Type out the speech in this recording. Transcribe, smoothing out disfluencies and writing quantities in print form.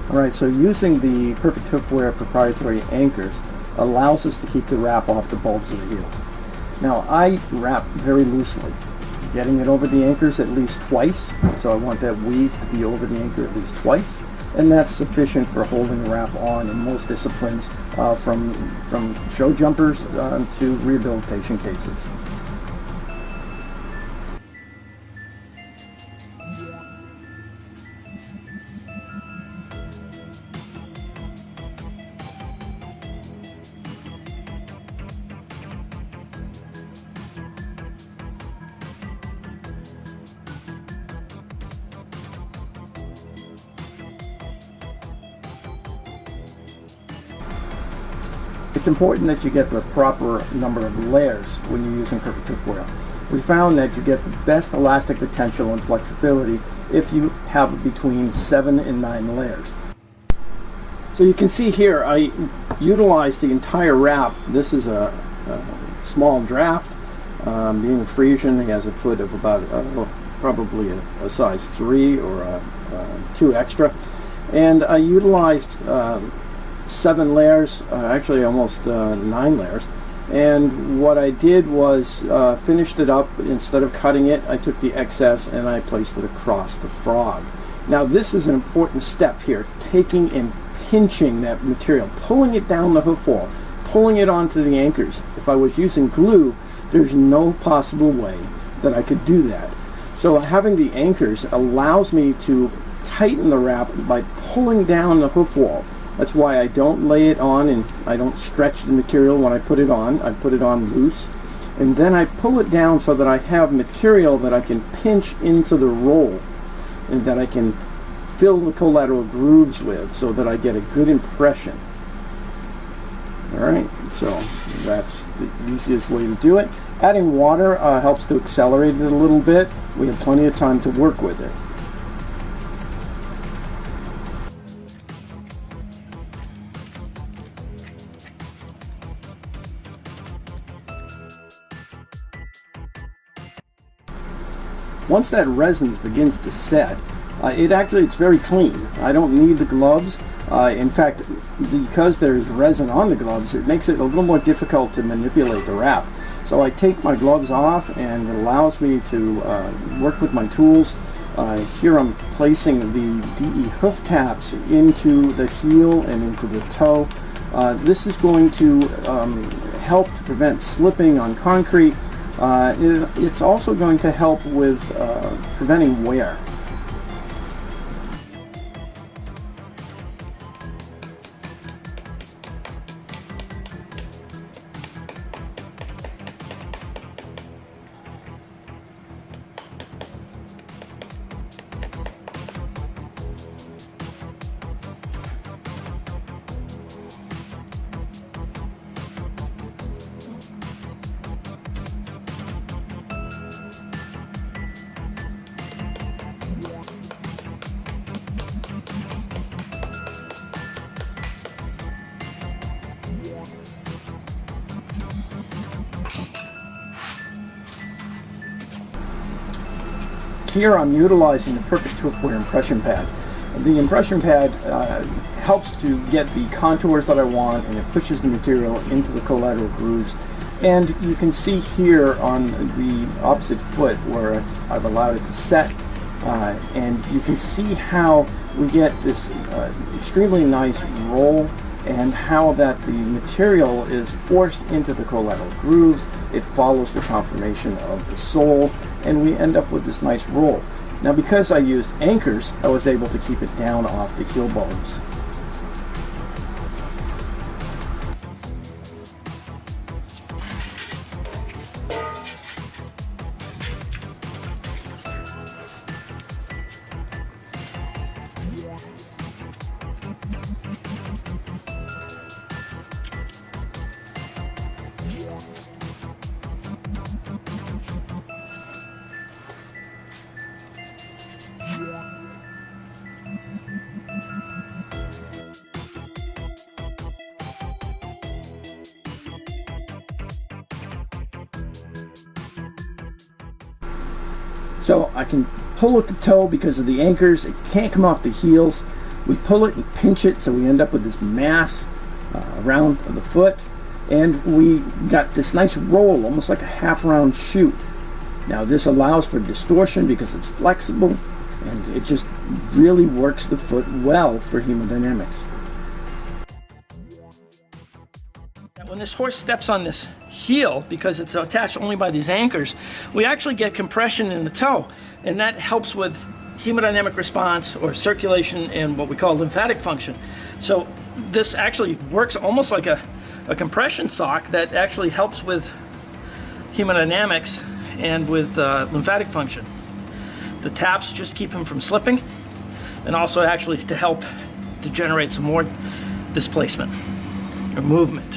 Alright, so using the Perfect Hoofwear proprietary anchors allows us to keep the wrap off the bulbs of the heels. Now, I wrap very loosely, getting it over the anchors at least twice, so I want that weave to be over the anchor at least twice, and that's sufficient for holding the wrap on in most disciplines, from show jumpers to rehabilitation cases. It's important that you get the proper number of layers when you're using Perfect Hoofwear. We found that you get the best elastic potential and flexibility if you have between 7 and 9 layers. So you can see here I utilize the entire wrap. This is a small draft. Being a Friesian, he has a foot of about probably a size 3 or a 2 extra. And I utilized 7 layers, actually almost 9 layers, and what I did was finished it up. Instead of cutting it, I took the excess and I placed it across the frog. Now this is an important step here, taking and pinching that material, pulling it down the hoof wall, pulling it onto the anchors. If I was using glue, there's no possible way that I could do that. So having the anchors allows me to tighten the wrap by pulling down the hoof wall. That's why I don't lay it on and I don't stretch the material when I put it on. I put it on loose. And then I pull it down so that I have material that I can pinch into the roll and that I can fill the collateral grooves with so that I get a good impression. Alright, so that's the easiest way to do it. Adding water helps to accelerate it a little bit. We have plenty of time to work with it. Once that resin begins to set, it's very clean. I don't need the gloves. In fact, because there's resin on the gloves, it makes it a little more difficult to manipulate the wrap. So I take my gloves off and it allows me to work with my tools. Here I'm placing the DE hoof taps into the heel and into the toe. This is going to help to prevent slipping on concrete. It's also going to help with preventing wear. Here I'm utilizing the Perfect Hoofwear impression pad. The impression pad helps to get the contours that I want, and it pushes the material into the collateral grooves. And you can see here on the opposite foot where I've allowed it to set, And you can see how we get this extremely nice roll, and how that the material is forced into the collateral grooves. It follows the conformation of the sole, and we end up with this nice roll. Now, because I used anchors, I was able to keep it down off the heel bulbs. So I can pull at the toe because of the anchors. It can't come off the heels. We pull it and pinch it, so we end up with this mass around the foot. And we got this nice roll, almost like a half-round shoe. Now this allows for distortion because it's flexible, and it just really works the foot well for hemodynamics. When this horse steps on this heel, because it's attached only by these anchors, we actually get compression in the toe, and that helps with hemodynamic response or circulation and what we call lymphatic function. So this actually works almost like a compression sock that actually helps with hemodynamics and with lymphatic function. The taps just keep him from slipping, and also actually to help to generate some more displacement or movement.